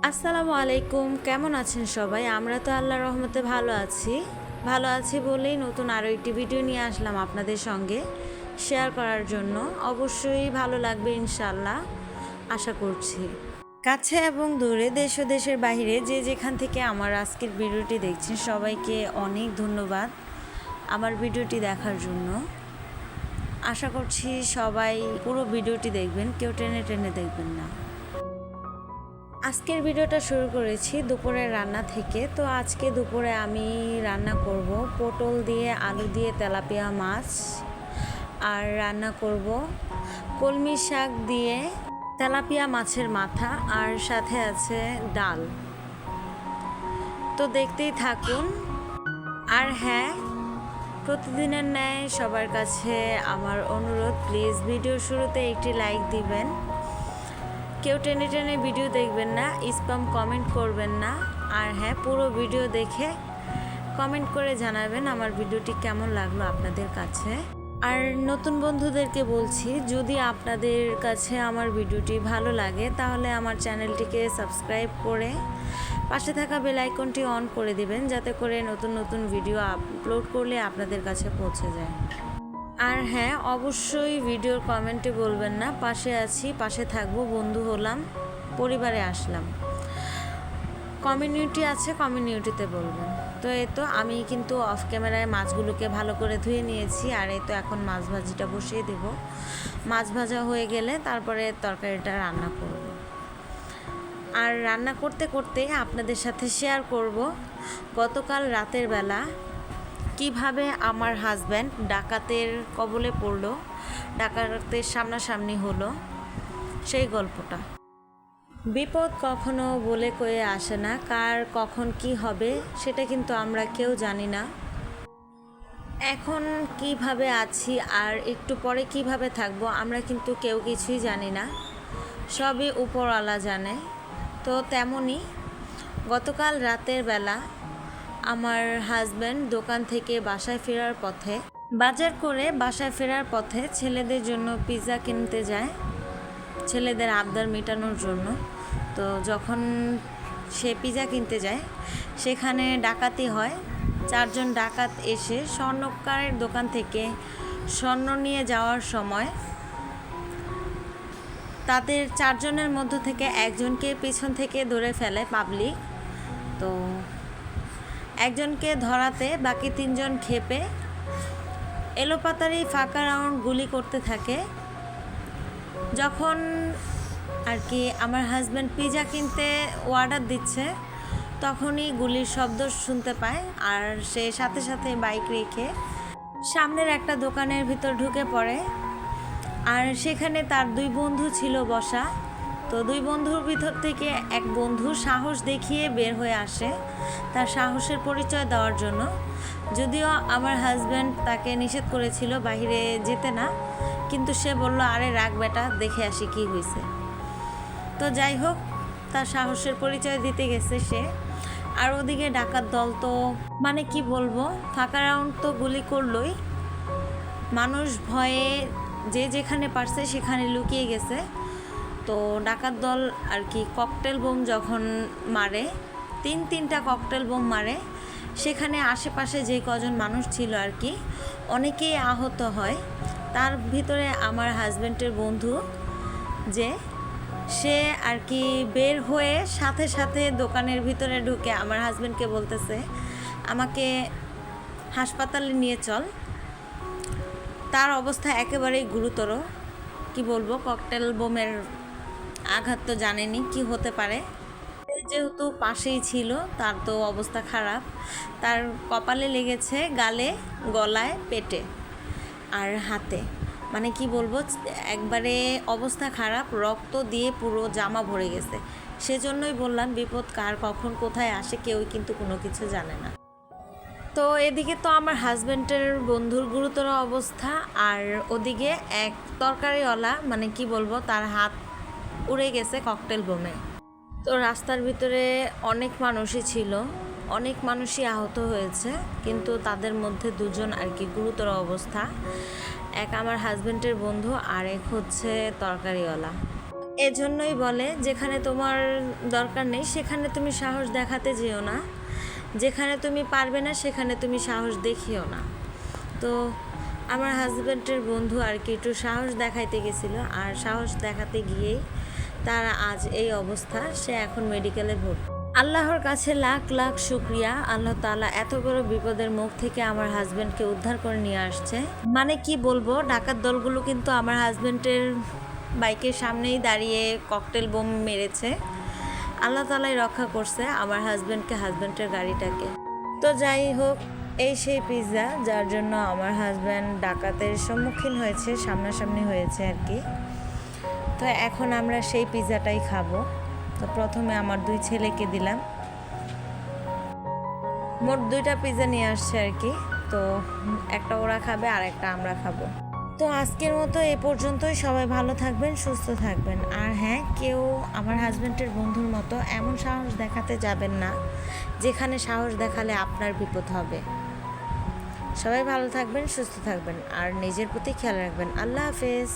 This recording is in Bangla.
আসসালামু আলাইকুম, কেমন আছেন সবাই? আমরা তো আল্লাহর রহমতে ভালো আছি বলেই নতুন আরও একটি ভিডিও নিয়ে আসলাম আপনাদের সঙ্গে শেয়ার করার জন্য। অবশ্যই ভালো লাগবে ইনশাল্লাহ, আশা করছি। কাছে এবং দূরে, দেশ ও দেশের বাইরে যে যেখান থেকে আমার আজকের ভিডিওটি দেখছেন, সবাইকে অনেক ধন্যবাদ আমার ভিডিওটি দেখার জন্য। আশা করছি সবাই পুরো ভিডিওটি দেখবেন, কেউ টেনে টেনে দেখবেন না। আজকের ভিডিওটা শুরু করেছি দুপুরের রান্না থেকে। তো আজকে দুপুরে আমি রান্না করব পটল দিয়ে, আলু দিয়ে তেলাপিয়া মাছ, আর রান্না করব কলমি শাক দিয়ে তেলাপিয়া মাছের মাথা, আর সাথে আছে ডাল। তো দেখতেই থাকুন। আর হ্যাঁ, প্রতিদিনের ন্যায় সবার কাছে আমার অনুরোধ, প্লিজ ভিডিওর শুরুতে একটি লাইক দিবেন। কেউ টেনে টেনে ভিডিও দেখবেন না, স্প্যাম কমেন্ট করবেন না। আর হ্যাঁ, পুরো ভিডিও দেখে কমেন্ট করে জানাবেন আমার ভিডিওটি কেমন লাগলো আপনাদের কাছে। আর নতুন বন্ধুদেরকে বলছি, যদি আপনাদের কাছে আমার ভিডিওটি ভালো লাগে তাহলে আমার চ্যানেলটিকে সাবস্ক্রাইব করে পাশে থাকা বেল আইকনটি অন করে দিবেন, যাতে করে নতুন নতুন ভিডিও আপলোড করলে আপনাদের কাছে পৌঁছে যায়। আর হ্যাঁ, অবশ্যই ভিডিওর কমেন্টে বলবেন না পাশে আছি, পাশে থাকবো, বন্ধু হলাম, পরিবারে আসলাম। কমিউনিটি আছে, কমিউনিটিতে বলবেন। তো এই তো আমি কিন্তু অফ ক্যামেরায় মাছগুলোকে ভালো করে ধুয়ে নিয়েছি। আর এই তো এখন মাছ ভাজিটা বসিয়ে দেব। মাছ ভাজা হয়ে গেলে তারপরে তরকারিটা রান্না করব। আর রান্না করতে করতে আপনাদের সাথে শেয়ার করব গতকাল রাতের বেলা কিভাবে আমার হাজব্যান্ড ডাকাতের কবলে পড়লো, ডাকাতের সামনাসামনি হলো, সেই গল্পটা। বিপদ কখনো বলে কয়ে আসে না, কার কখন কি হবে সেটা কিন্তু আমরা কেউ জানি না। এখন কিভাবে আছি আর একটু পরে কিভাবে থাকবো আমরা কিন্তু কেউ কিছুই জানি না, সবই উপরওয়ালা জানে। তো তেমনই গতকাল রাতের বেলা আমার হাজব্যান্ড দোকান থেকে বাসায় ফেরার পথে, বাজার করে বাসায় ফেরার পথে ছেলেদের জন্য পিৎজা কিনতে যায়, ছেলেদের আবদার মেটানোর জন্য। তো যখন সে পিৎজা কিনতে যায়, সেখানে ডাকাতি হয়। 4 জন ডাকাত এসে স্বর্ণকারের দোকান থেকে স্বর্ণ নিয়ে যাওয়ার সময় তাদের 4 জনের মধ্য থেকে একজনকে পিছন থেকে ধরে ফেলে পাবলিক। তো একজনকে ধরাতে বাকি 3 জন ক্ষেপে এলোপাতাড়ি ফাঁকা রাউন্ড গুলি করতে থাকে। যখন আর কি আমার হাজব্যান্ড পিৎজা কিনতে অর্ডার দিচ্ছে, তখনই গুলির শব্দ শুনতে পায়। আর সে সাথে সাথে বাইক রেখে সামনের একটা দোকানের ভিতর ঢুকে পড়ে। আর সেখানে তার 2 বন্ধু ছিল বসা। তো 2 বন্ধুর ভিতর থেকে এক বন্ধু সাহস দেখিয়ে বের হয়ে আসে তার সাহসের পরিচয় দেওয়ার জন্য। যদিও আমার হাজব্যান্ড তাকে নিষেধ করেছিল বাইরে যেতে না, কিন্তু সে বলল, আরে রাখ বেটা, দেখে আসি কি হয়েছে। তো যাই হোক, তার সাহসের পরিচয় দিতে গেছে সে। আর ওদিকে ডাকাত দল তো মানে কি বলবো, ফাঁকা রাউন্ড তো গুলি করলই, মানুষ ভয়ে যে যেখানে পারছে সেখানে লুকিয়ে গেছে। তো ডাকাত দল আর কি ককটেল বোম যখন মারে, 3টা ককটেল বোম মারে, সেখানে আশেপাশে যে কজন মানুষ ছিল আর কি, অনেকেই আহত হয়। তার ভিতরে আমার হাজব্যান্ডের বন্ধু, যে সে আর কি বের হয়ে সাথে সাথে দোকানের ভিতরে ঢুকে আমার হাজব্যান্ডকে বলতেছে, আমাকে হাসপাতালে নিয়ে চল। তার অবস্থা একেবারেই গুরুতর। কি বলবো, ককটেল বোমের আঘাত তো জানেনি কি হতে পারে। যেহেতু পাশেই ছিল, তার তো অবস্থা খারাপ। তার কপালে লেগেছে, গালে, গলায়, পেটে আর হাতে। মানে কি বলবো, একবারে অবস্থা খারাপ, রক্ত দিয়ে পুরো জামা ভরে গেছে। সেজন্যই বললাম, বিপদ কার কখন কোথায় আসে কেউই কিন্তু কোনো কিছু জানে না। তো এদিকে তো আমার হাজব্যান্ডের বন্ধুর গুরুতর অবস্থা, আর ওদিকে এক তরকারিওয়ালা, মানে কি বলবো, তার হাত উড়ে গেছে ককটেল বোমে। তো রাস্তার ভিতরে অনেক মানুষই ছিল, অনেক মানুষই আহত হয়েছে, কিন্তু তাদের মধ্যে 2 জন আর কি গুরুতর অবস্থা। এক আমার হাজব্যান্ডের বন্ধু, আর এক হচ্ছে তরকারিওয়ালা। এজন্যই বলে যেখানে তোমার দরকার নেই সেখানে তুমি সাহস দেখাতে যেও না, যেখানে তুমি পারবে না সেখানে তুমি সাহস দেখিও না। তো আমার হাজব্যান্ডের বন্ধু আর কি একটু সাহস দেখাইতে গেছিলো, আর সাহস দেখাতে গিয়েই তার আজ এই অবস্থা, সে এখন মেডিকেলে ভর্তি। আল্লাহর কাছে লাখ লাখ শুক্রিয়া, আল্লাহ তাআলা এত বড় বিপদের মুখ থেকে আমার হাজব্যান্ডকে উদ্ধার করে নিয়ে আসছে। মানে কি বলবো, ডাকাত দলগুলো কিন্তু আমার হাজব্যান্ডের বাইকের সামনেই দাঁড়িয়ে ককটেল বোম মেরেছে। আল্লাহ তাআলাই রক্ষা করছে আমার হাজব্যান্ডকে, হাজব্যান্ডের গাড়িটাকে। তো যাই হোক, এই সেই পিৎজা যার জন্য আমার হাজব্যান্ড ডাকাতের সম্মুখীন হয়েছে, সামনাসামনি হয়েছে আর কি। তো এখন আমরা সেই পিৎজাটাই খাবো। তো প্রথমে আমার 2 ছেলেকে দিলাম, মোট 2টা পিৎজা নিয়ে আসছে আর কি। তো একটা ওরা খাবে আর একটা আমরা খাবো। তো আজকের মতো এ পর্যন্তই। সবাই ভালো থাকবেন, সুস্থ থাকবেন। আর হ্যাঁ, কেউ আমার হাজব্যান্ডের বন্ধুর মতো এমন সাহস দেখাতে যাবেন না যেখানে সাহস দেখালে আপনার বিপদ হবে। সবাই ভালো থাকবেন, সুস্থ থাকবেন আর নিজের প্রতি খেয়াল রাখবেন। আল্লাহ হাফেজ।